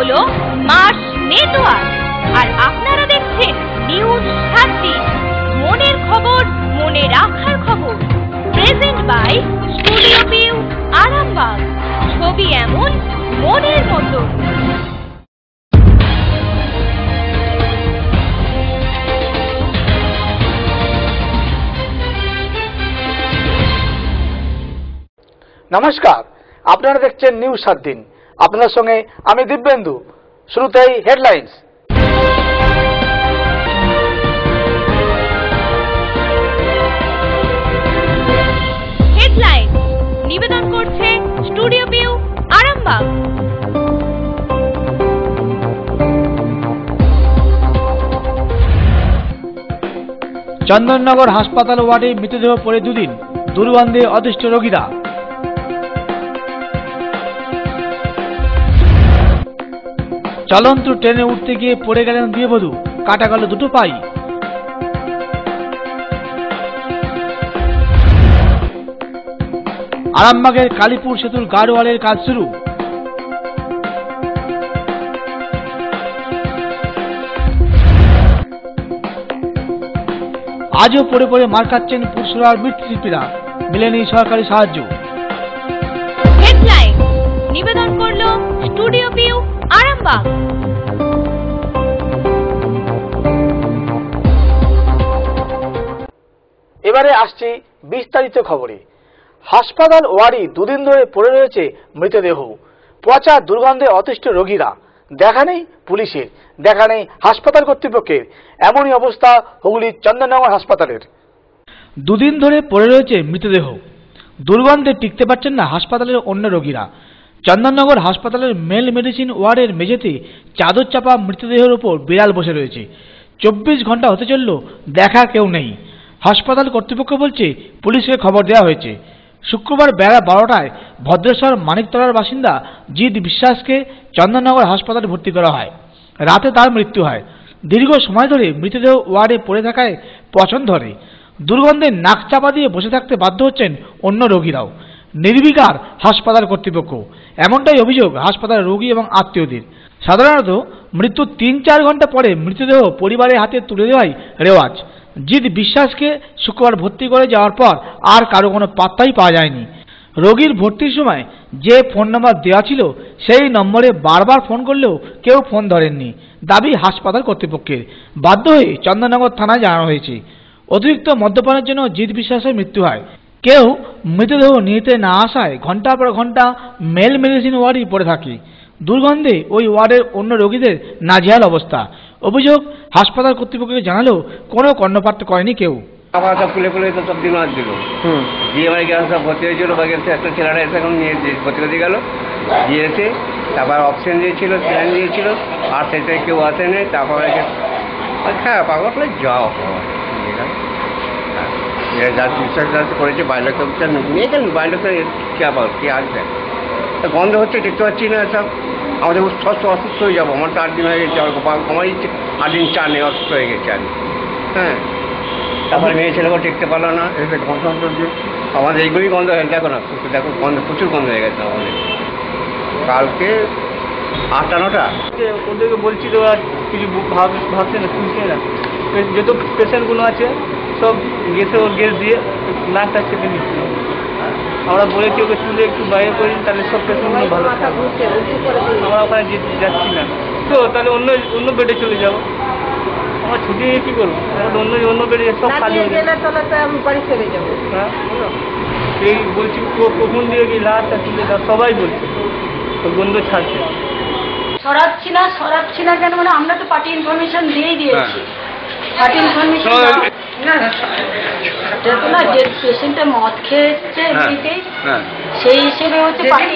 হলো মাস নেটওয়ার্ক, আর আপনারা দেখছেন নিউজ 7 দিন। মনের খবর, মনে রাখার খবর। Present by studio view, Arambagh. ছবি এমন, মনের মতো। নমস্কার, আপনারা দেখছেন নিউজ 7 দিন। আপনাদের সঙ্গে আমি দিব্যেন্দু। শুরুতেই হেডলাইন্স। হেডলাইন নিবেদন করছে স্টুডিও ভিউ, আরামবাগ। চন্দননগর হাসপাতাল ওয়ার্ডে মৃতদেহ পড়ে দুদিন, দুর্গন্ধে অতিষ্ঠ রোগীরা। চলন্ত ট্রেনে উঠতে গিয়ে পড়ে গেলেন গৃহবধূ, কাটা গেল দুটো পাই। আরামবাগের কালীপুর সেতুর গার্ডওয়ালের কাজ শুরু। আজও পড়ে পড়ে মার খাচ্ছেন পুরসভার মৃৎশিল্পীরা, মেলেনি সরকারি সাহায্য। হেডলাইন নিবেদন করলো স্টুডিও ভিউ, আরামবাগ। এবারে আসছি বিস্তারিত খবরে। হাসপাতাল ওয়ার্ডে দুদিন ধরে পড়ে রয়েছে মৃতদেহ, পচা দুর্গন্ধে অতিষ্ঠ রোগীরা। দেখা নেই পুলিশের, দেখা নেই হাসপাতাল কর্তৃপক্ষের। এমনই অবস্থা হুগলির চন্দননগর হাসপাতালের। দুদিন ধরে পড়ে রয়েছে মৃতদেহ, দুর্গন্ধে টিকতে পারছেন না হাসপাতালের অন্য রোগীরা। চন্দননগর হাসপাতালের মেল মেডিসিন ওয়ার্ডের মেঝেতে চাদর চাপা মৃতদেহের উপর বিড়াল বসে রয়েছে। 24 ঘন্টা হতে চলল, দেখা কেউ নেই। হাসপাতাল কর্তৃপক্ষ বলছে পুলিশকে খবর দেওয়া হয়েছে। শুক্রবার বেলা 12টায় ভদ্রেশ্বর মানিকতলার বাসিন্দা জিৎ বিশ্বাসকে চন্দননগর হাসপাতালে ভর্তি করা হয়। রাতে তার মৃত্যু হয়। দীর্ঘ সময় ধরে মৃতদেহ ওয়ার্ডে পড়ে থাকায় পচন ধরে। দুর্গন্ধে নাক চাপা দিয়ে বসে থাকতে বাধ্য হচ্ছেন অন্য রোগীরাও। নির্বিকার হাসপাতাল কর্তৃপক্ষ, এমনটাই অভিযোগ হাসপাতালের রোগী এবং আত্মীয়দের। সাধারণত মৃত্যুর 3-4 ঘন্টা পরে মৃতদেহ পরিবারের হাতে তুলে দেওয়াই রেওয়াজ। জিৎ বিশ্বাসকে শুক্রবার ভর্তি করে যাওয়ার পর আর কারো কোনো পাত্তাই পাওয়া যায়নি। রোগীর ভর্তির সময় যে ফোন নম্বর দেওয়া ছিল সেই নম্বরে বারবার ফোন করলেও কেউ ফোন ধরেননি, দাবি হাসপাতাল কর্তৃপক্ষের। বাধ্য হয়ে চন্দননগর থানায় জানানো হয়েছে। অতিরিক্ত মদ্যপানের জন্য জিৎ বিশ্বাসের মৃত্যু হয়। কেউ মৃতদেহ নিতে না আসায় ঘন্টা পর ঘন্টা মেল মেডিসিন ওয়ার্ডই পড়ে থাকে। দুর্গন্ধে ওই ওয়ার্ডের অন্য রোগীদের নাজেহাল অবস্থা। অভিযোগ হাসপাতাল কর্তৃপক্ষকে জানালেও কোনো কর্ণপাত করেনি কেউ। আমার সব খুলে খুলে তো সব দিন মাছ দিল দিয়ে আমার গ্যাস সব ভর্তি হয়েছিল বা গেছে একটা ছেলেরা এসে এখন নিয়ে ভর্তি করে দিয়ে গেল, দিয়েছে। তারপর অক্সিজেন দিয়েছিল, স্যালাইন দিয়েছিল, আর সেটাই কেউ আসেনি। তারপরে হ্যাঁ পাগল হলে যাও যা চিকিৎসা করেছে বাইরে তো নিয়ে গেলেন, বাইরে তো কে আসবে। গন্ধ হচ্ছে, দেখতে পাচ্ছি না সব। আমাদের অসুস্থ হয়ে যাবো। আমার তো 8 দিন হয়ে গেছে, আমার ইচ্ছে 8 দিন চা নেই, অসুস্থ হয়ে গেছে আমি। হ্যাঁ, তারপরে মেয়ে ছেলেকেও টিকতে পারলো না, এসে গন্ধ দিয়ে আমাদের এইগুলোই গন্ধ হয়ে দেখো না, দেখো গন্ধ প্রচুর গন্ধ হয়ে গেছে আমাদের। কালকে 8টা-9টা ওদেরকে বলছি তো আর কিছু ভাবছে না, শুনছে না। যত পেশেন্টগুলো আছে সব গ্যাস দিয়ে নাকটা চেপে নিচ্ছে। আমরা বলেছি ওকে তুলে একটু বাইরে করি, তাহলে সব পেশেন্টগুলো ভালো থাকবে। আমরা ওখানে যাচ্ছি না তো, তাহলে অন্য বেডে চলে যাবো। আমরা ছুটি নিয়ে কী করবো? অন্য বেডে সব খালি হয়ে যাবে। বাড়ি চলে যাবো। হ্যাঁ, এই বলছি কখন দিয়ে কি লাশটা তুলে দাও, সবাই বলছে তো গন্ধ ছাড়ছে। সরাচ্ছি না কেন? মানে আমরা তো পার্টি ইনফরমেশন দিয়েই দিয়েছি। পার্টি ইনফরমেশন দেখো না, যে পেশেন্টটা মদ খেয়েছে এমনিতেই, সেই হিসেবে হচ্ছে পার্টি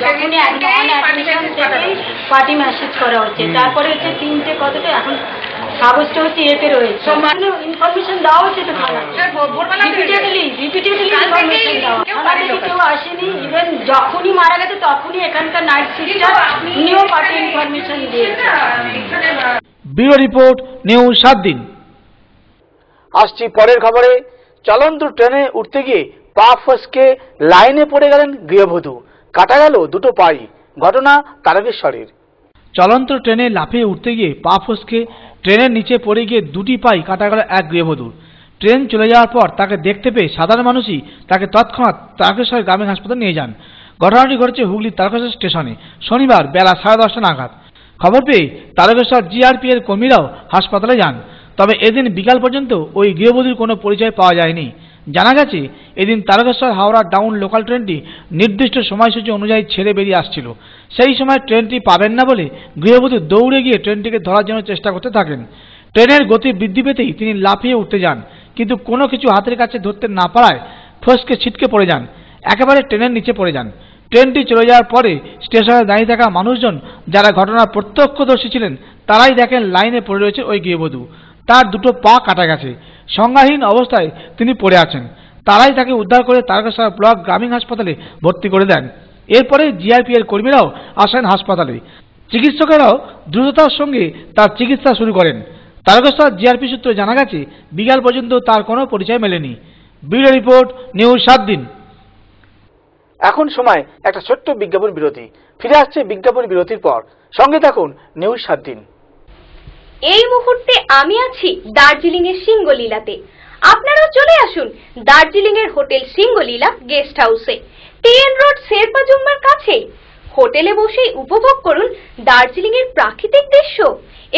যখনই অ্যাডমিশন থেকেই পার্টি মেসেজ করা হচ্ছে। তারপরে হচ্ছে 3টে কতটা এখন কাগজটা হচ্ছে এতে রয়েছে, মানে ইনফরমেশন দেওয়া হচ্ছে তো রিপিটেডলি ইনফরমেশন দেওয়া। থানা থেকে কেউ আসেনি, ইভেন যখনই মারা গেছে তখনই এখানকার নাইট সিস্টার নিয়েও পার্টি ইনফরমেশন দিয়েছে। ব্যুরো রিপোর্ট, নিউজ 7 দিন। আসছি পরের খবরে। চলন্ত ট্রেনে উঠতে গিয়ে পা ফসকে লাইনে পড়ে গেলেন গৃহবধূ, কাটা গেল দুটো পাই। ঘটনা তারকেশ্বরের। চলন্ত ট্রেনে লাফিয়ে উঠতে গিয়ে পা ফসকে ট্রেনের নিচে পড়ে গিয়ে দুটি পাই কাটা গেল এক গৃহবধূর। ট্রেন চলে যাওয়ার পর তাকে দেখতে পেয়ে সাধারণ মানুষই তাকে তৎক্ষণাৎ তারকেশ্বর গ্রামীণ হাসপাতালে নিয়ে যান। ঘটনাটি ঘটেছে হুগলির তারকেশ্বর স্টেশনে শনিবার বেলা 10:30 নাগাদ। খবর পেয়ে তারকেশ্বর জিআরপি এর কর্মীরাও হাসপাতালে যান। তবে এদিন বিকাল পর্যন্ত ওই গৃহবধূর কোনো পরিচয় পাওয়া যায়নি। জানা গেছে এদিন তারকেশ্বর হাওড়া ডাউন লোকাল ট্রেনটি নির্দিষ্ট সময়সূচি অনুযায়ী ছেড়ে বেরিয়ে আসছিল। সেই সময় ট্রেনটি পাবেন না বলে গৃহবধূ দৌড়ে গিয়ে ট্রেনটিকে ধরার জন্য চেষ্টা করতে থাকেন। ট্রেনের গতি বৃদ্ধি পেতেই তিনি লাফিয়ে উঠতে যান, কিন্তু কোনো কিছু হাতের কাছে ধরতে না পারায় ফসকে ছিটকে পড়ে যান, একেবারে ট্রেনের নিচে পড়ে যান। ট্রেনটি চলে যাওয়ার পরে স্টেশনে দাঁড়িয়ে থাকা মানুষজন যারা ঘটনার প্রত্যক্ষদর্শী ছিলেন তারাই দেখেন লাইনে পড়ে রয়েছে ওই গৃহবধূ। তার দুটো পা কাটা গেছে, সংজ্ঞাহীন অবস্থায় তিনি পড়ে আছেন। তারাই তাকে উদ্ধার করে তারকেশ্বর ব্লক গ্রামীণ হাসপাতালে ভর্তি করে দেন। এরপরে জিআরপি এর কর্মীরাও আসেন হাসপাতালে। চিকিৎসকেরাও দ্রুততার সঙ্গে তার চিকিৎসা শুরু করেন। তারকেশ্বর জিআরপি সূত্রে জানা গেছে বিকাল পর্যন্ত তার কোনো পরিচয় মেলেনি। ব্যুরো রিপোর্ট, নিউজ 7 দিন। এখন সময় একটা ছোট্ট বিজ্ঞাপন বিরতি। ফিরে আসছে বিজ্ঞাপন বিরতির পর। সঙ্গে থাকুন নিউজ 7 দিন। এই মুহূর্তে আমি আছি দার্জিলিং এর সিঙ্গলীলাতে। আপনারাও চলে আসুন দার্জিলিং এর হোটেল সিঙ্গলীলা গেস্ট হাউসে, টিএন রোড শেরপা জুম্মার কাছে। হোটেলে বসেই উপভোগ করুন দার্জিলিং এর প্রাকৃতিক দৃশ্য।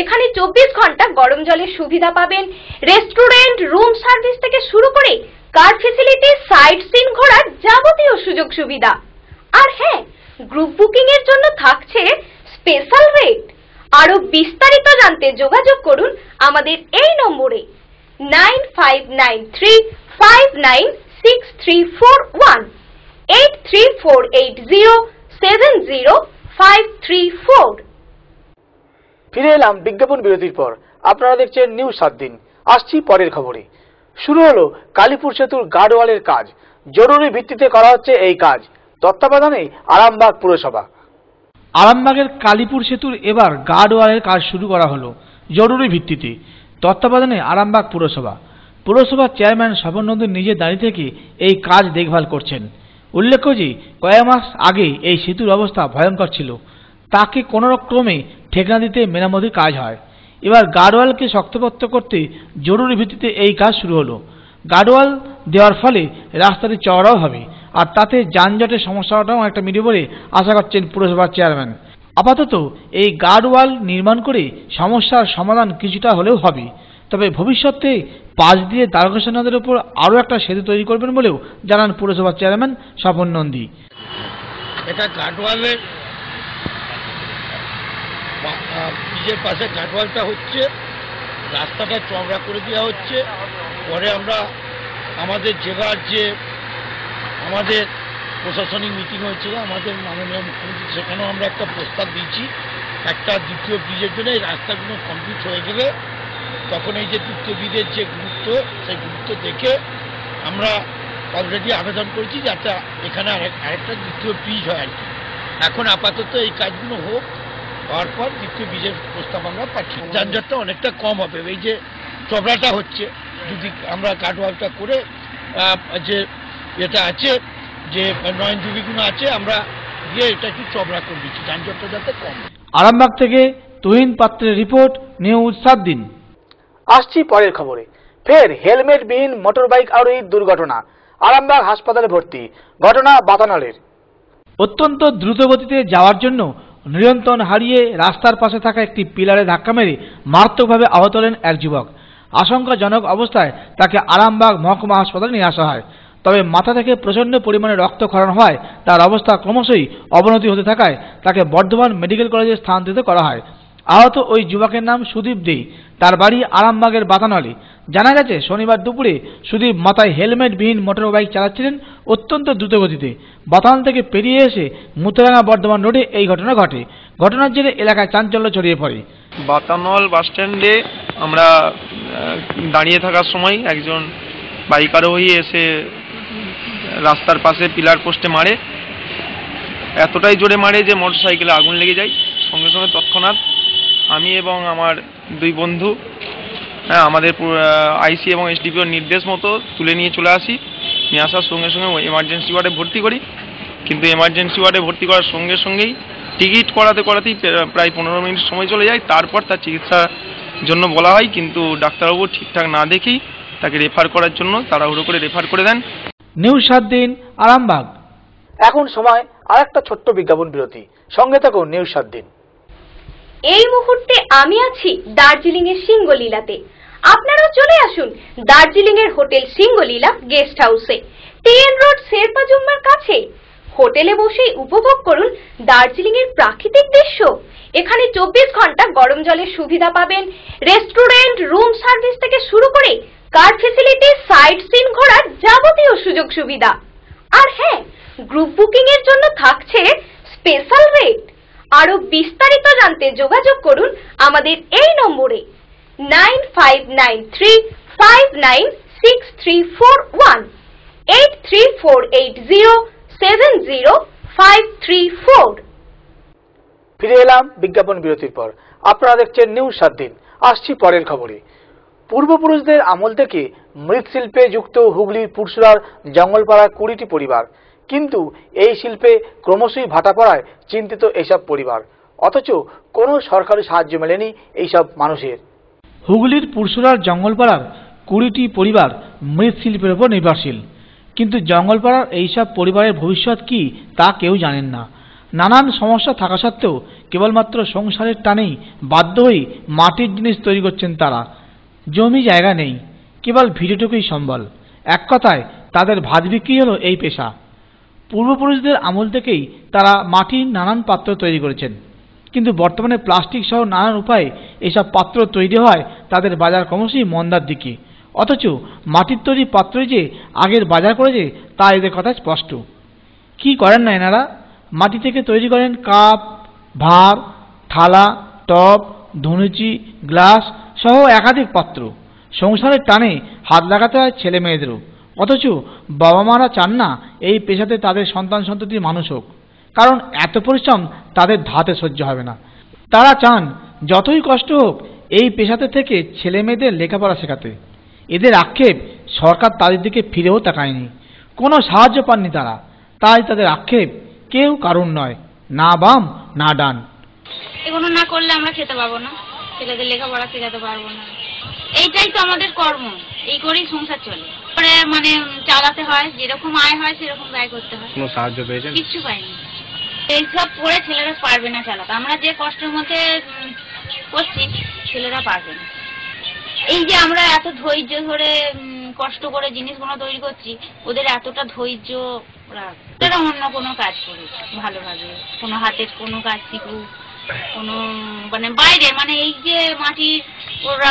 এখানে 24 ঘন্টা গরম জলের সুবিধা পাবেন। রেস্টুরেন্ট, রুম সার্ভিস থেকে শুরু করে কার ফ্যাসিলিটি, সাইট সিন ঘোরার যাবতীয় সুযোগ সুবিধা। আর হ্যাঁ, গ্রুপ বুকিং এর জন্য থাকছে স্পেশাল রেট। আরো বিস্তারিত জানতে যোগাযোগ করুন আমাদের এই নম্বরে 9593596341 8348070534। ফিরে এলাম বিজ্ঞাপন বিরতির পর। আপনারা দেখছেন নিউজ 7 দিন। আসছি পরের খবরে। শুরু হলো কালীপুর সেতুর গার্ডওয়ালের কাজ। জরুরি ভিত্তিতে করা হচ্ছে এই কাজ। তত্ত্বাবধানে আরামবাগ পুরসভা। আরামবাগের কালীপুর সেতুর এবার গার্ডওয়ালের কাজ শুরু করা হলো জরুরি ভিত্তিতে। তত্ত্বাবধানে আরামবাগ পুরসভা। পুরসভার চেয়ারম্যান স্বপন নন্দী নিজে দাঁড়িয়ে থেকে এই কাজ দেখভাল করছেন। উল্লেখ্য যে কয়েক মাস আগে এই সেতুর অবস্থা ভয়ঙ্কর ছিল। তাকে কোনো রকমে ঠেকনা দিতে মেরামতির কাজ হয়। এবার গার্ডওয়ালকে শক্তপোক্ত করতে জরুরি ভিত্তিতে এই কাজ শুরু হলো। গার্ডওয়াল দেওয়ার ফলে রাস্তাটি চওড়াও হবে, আর তাতে যানজটের সমস্যাটাও একটা মিটে বলে আশা করছেন পুরসভার চেয়ারম্যান। আপাতত এই গার্ডওয়াল নির্মাণ করে সমস্যার সমাধান কিছুটা হলেও হবে। তবে ভবিষ্যতে পাশ দিয়ে তারকেশ্বর নদের উপর আরও একটা সেতু তৈরি করবেন বলেও জানান পুরসভার চেয়ারম্যান স্বপন নন্দী। এটা গার্ডওয়ালের ব্রিজের পাশে গার্ডওয়ালটা হচ্ছে, রাস্তাটা চওড়া করে দেওয়া হচ্ছে। পরে আমরা আমাদের জেলার যে আমাদের প্রশাসনিক মিটিং হয়েছিল আমাদের মাননীয় মুখ্যমন্ত্রী, সেখানেও আমরা একটা প্রস্তাব দিয়েছি একটা দ্বিতীয় ব্রিজের জন্য। এই রাস্তাগুলো কমপ্লিট হয়ে গেলে তখন এই যে দ্বিতীয় ব্রিজের যে গুরুত্ব, সেই গুরুত্ব দেখে আমরা অলরেডি আবেদন করেছি যাতে এখানে আরেকটা দ্বিতীয় ব্রিজ হয় আর কি। এখন আপাতত এই কাজগুলো হোক, হওয়ার পর দ্বিতীয় ব্রিজের প্রস্তাব আমরা পাচ্ছি। যানজটটা অনেকটা কম হবে। এই যে চওড়াটা হচ্ছে, যদি আমরা গার্ডওয়ালটা করে যে এটা আছে যে নয়নজুবিগুলো আছে আমরা দিয়ে এটা একটু চওড়া করে দিচ্ছি, যানজটটা যাতে কম। আরামবাগ থেকে তুহিন পাত্রের রিপোর্ট, নিউজ 7 দিন। আসছি পরের খবরে। ফের হেলমেটবিহীন মোটরবাইক আরোহীর দুর্ঘটনা। আরামবাগ হাসপাতালে ভর্তি। ঘটনা বাতানলের। অত্যন্ত দ্রুত গতিতে যাওয়ার জন্য নিয়ন্ত্রণ হারিয়ে রাস্তার পাশে থাকা একটি পিলারে ধাক্কা মেরে মারাত্মকভাবে আহত হলেন এক যুবক। আশঙ্কাজনক অবস্থায় তাকে আরামবাগ মহকুমা হাসপাতালে নিয়ে আসা হয়। তবে মাথা থেকে প্রচণ্ড পরিমাণে রক্তক্ষরণ হওয়ায় তার অবস্থা ক্রমশই অবনতি হতে থাকায় তাকে বর্ধমান মেডিকেল কলেজে স্থানান্তরিত করা হয়। আহত ওই যুবকের নাম সুদীপ দে। তার বাড়ি আরামবাগের বাতানলে। জানা গেছে শনিবার দুপুরে সুদীপ মাথায় হেলমেটবিহীন মোটরবাইক চালাচ্ছিলেন অত্যন্ত দ্রুতগতিতে। বাতানল থেকে পেরিয়ে এসে মুতরাঙ্গা বর্ধমান রোডে এই ঘটনা ঘটে। ঘটনার জেরে এলাকায় চাঞ্চল্য ছড়িয়ে পড়ে। বাতানল বাসস্ট্যান্ডে আমরা দাঁড়িয়ে থাকার সময় একজন বাইক আরোহী এসে রাস্তার পাশে পিলার পোস্টে মারে। এতটাই জোরে মারে যে মোটরসাইকেলে আগুন লেগে যায়। সঙ্গে সঙ্গে তৎক্ষণাৎ আমি এবং আমার দুই বন্ধু আমাদের আইসি এবং এসডিপিওর নির্দেশ মতো তুলে নিয়ে চলে আসি। নিয়ে আসার সঙ্গে সঙ্গে এমার্জেন্সি ওয়ার্ডে ভর্তি করি। কিন্তু এমার্জেন্সি ওয়ার্ডে ভর্তি করার সঙ্গে সঙ্গেই টিকিট করাতে করাতেই প্রায় 15 মিনিট সময় চলে যায়। তারপর তার চিকিৎসার জন্য বলা হয়, কিন্তু ডাক্তারবাবু ঠিকঠাক না দেখেই তাকে রেফার করার জন্য তাড়াহুড়ো করে রেফার করে দেন। নিউজ 7 দিন, আরামবাগ। এখন সময় আরেকটা ছোট্ট বিজ্ঞাপন বিরতি। সঙ্গে থাকুন নিউজ 7 দিন। এই মুহূর্তে আমি আছি দার্জিলিং এর সিঙ্গলীলাতে। আপনারাও চলে আসুন দার্জিলিং এর হোটেল সিঙ্গলীলা গেস্ট হাউসে, টিএন রোড শেরপা জুম্মার কাছে। হোটেলে বসেই উপভোগ করুন দার্জিলিং এর প্রাকৃতিক দৃশ্য। এখানে 24 ঘন্টা গরম জলের সুবিধা পাবেন, রেস্টুরেন্ট, রুম সার্ভিস থেকে শুরু করে কার ফ্যাসিলিটি, সাইট সিন ঘোরার যাবতীয় সুযোগ সুবিধা। আর হ্যাঁ, গ্রুপ বুকিং এর জন্য থাকছে স্পেশাল রেট। আরো বিস্তারিত জানতে যোগাযোগ করুন আমাদের এই নম্বরে 9593596341 8348070534। ফিরে এলাম বিজ্ঞাপন বিরতির পর। আপনারা দেখছেন নিউজ 7 দিন। আসছি পরের খবরে। পূর্বপুরুষদের আমল থেকে মৃৎশিল্পে যুক্ত হুগলির পুরসুরার জঙ্গলপাড়ার 20টি পরিবার, কিন্তু এই শিল্পে ক্রমশই ভাটা পড়ায় চিন্তিত এসব পরিবার। অথচ কোনো সরকারি সাহায্য মেলেনি এইসব মানুষের। হুগলির পুরসুরার জঙ্গলপাড়ার 20টি পরিবার মৃৎশিল্পের উপর নির্ভরশীল, কিন্তু জঙ্গলপাড়ার এইসব পরিবারের ভবিষ্যৎ কি তা কেউ জানেন না। নানান সমস্যা থাকা সত্ত্বেও কেবলমাত্র সংসারের টানেই বাধ্য হয়ে মাটির জিনিস তৈরি করছেন তারা। জমি জায়গা নেই, কেবল ভিটেটুকুই সম্বল। এক কথায় তাদের ভাত বিক্রি হলো এই পেশা। পূর্বপুরুষদের আমল থেকেই তারা মাটির নানান পাত্র তৈরি করেছেন, কিন্তু বর্তমানে প্লাস্টিক সহ নানান উপায়ে এসব পাত্র তৈরি হয় তাদের বাজার ক্রমশই মন্দার দিকে। অথচ মাটির তৈরি পাত্রই যে আগের বাজার করেছে তা এদের কথা স্পষ্ট। কি করেন না এনারা? মাটি থেকে তৈরি করেন কাপ, ভার, থালা, টব, ধনুচি, গ্লাস সহ একাধিক পাত্র। সংসারের টানে হাত লাগাতে হয় ছেলে মেয়েদেরও। অথচ বাবা মারা চান না এই পেশাতে তাদের সন্তান সন্ততি মানুষ হোক, কারণ এত পরিশ্রম তাদের ধাতে সহ্য হবে না। তারা চান যতই কষ্ট হোক এই পেশাতে থেকে ছেলে মেয়েদের লেখাপড়া শেখাতে। এদের আক্ষেপ সরকার তাদের দিকে ফিরেও তাকায়নি, কোনো সাহায্য পাননি তারা। তাই তাদের আক্ষেপ কেউ কারণ নয়, না বাম না ডান। এগুলো না করলে আমরা খেতে পাবো না, ছেলেদের লেখাপড়া শেখাতে পারবো না। এইটাই তো আমাদের কর্ম, এই করেই সংসার চলে। পরে মানে চালাতে হয়, যেরকম আয় হয় সেরকম ব্যয় করতে হয়। কোনো সাহায্য পেয়েছেন? কিচ্ছু পাইনি। এইসব করে ছেলেরা পারবে না চালাতে। আমরা যে কষ্টের মধ্যে করছি ছেলেরা পারবে না। এই যে আমরা এত ধৈর্য ধরে কষ্ট করে জিনিসগুলো তৈরি করছি, ওদের এতটা ধৈর্য ওরা অন্য কোনো কাজ করুক ভালোভাবে, কোনো হাতের কোনো কাজ শিখুক, কোনো মানে বাইরে মানে এই যে মাটির ওরা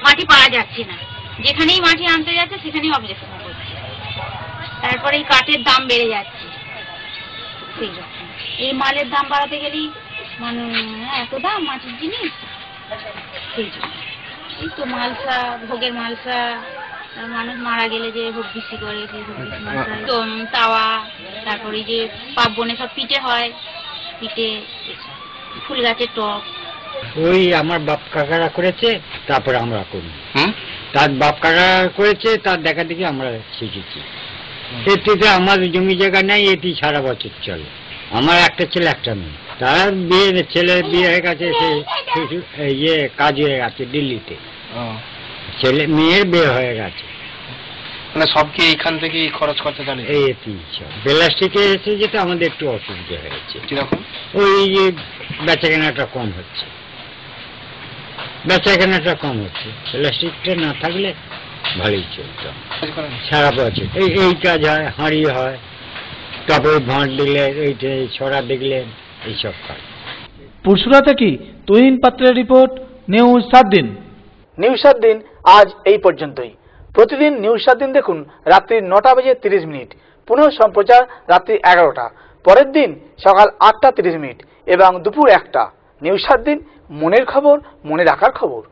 মাটি পাওয়া যাচ্ছে না, যেখানেই মাটি আনতে যাচ্ছে সেখানেই অবজেকশন করছে। তারপরে এই কাঠের দাম বেড়ে যাচ্ছে, সেই রকম এই মালের দাম বাড়াতে গেলেই মানে এত দাম মাটির জিনিস। সেই জন্য এই তো মালসা, ভোগের মালসা, মানুষ মারা গেলে যে ভোগ বিক্রি করে তো তাওয়া, তারপরে যে পার্বণে সব পিঠে হয়, পিঠে, ফুল গাছের টক। ওই আমার বাপ কাকারা করেছে, তারপরে আমরা করি। তার বাপ কাকারা করেছে, তার দেখা দেখি আমরা শিখেছি। এটিতে আমার জমি জায়গা নেই, এটি সারা বছর চলে। আমার একটা ছেলে একটা মেয়ে, তার বিয়ে, ছেলের বিয়ে হয়ে গেছে, সে কাজ হয়ে গেছে দিল্লিতে। ছেলে মেয়ের বিয়ে হয়ে গেছে, মানে সব কি এইখান থেকে খরচ করতে জানি। এই প্লাস্টিকে এসে যেটা আমাদের একটু অসুবিধা হয়েছে। কিরকম? ওই যে বেচা কেনাটা কম হচ্ছে, বেচা কেনাটা কম হচ্ছে। প্লাস্টিকটা না থাকলে ভালোই চলত সারা বছর। এই কাজ হয়, হাঁড়ি হয়, তারপরে ভাঁড় দিলে, এইটা ছড়া দেখলেন, এইসব কাজ। পুরসুরা থেকে তুহিন পাত্রের রিপোর্ট, নিউজ 7 দিন। নিউজ 7 দিন আজ এই পর্যন্তই। প্রতিদিন নিউজ 7 দিন দেখুন রাত্রি 9:30 পুনঃ সম্প্রচার রাত্রি 11টা। পরের দিন সকাল 8:30 এবং দুপুর 1টা। নিউজ 7 দিন, মনের খবর, মনে রাখার খবর।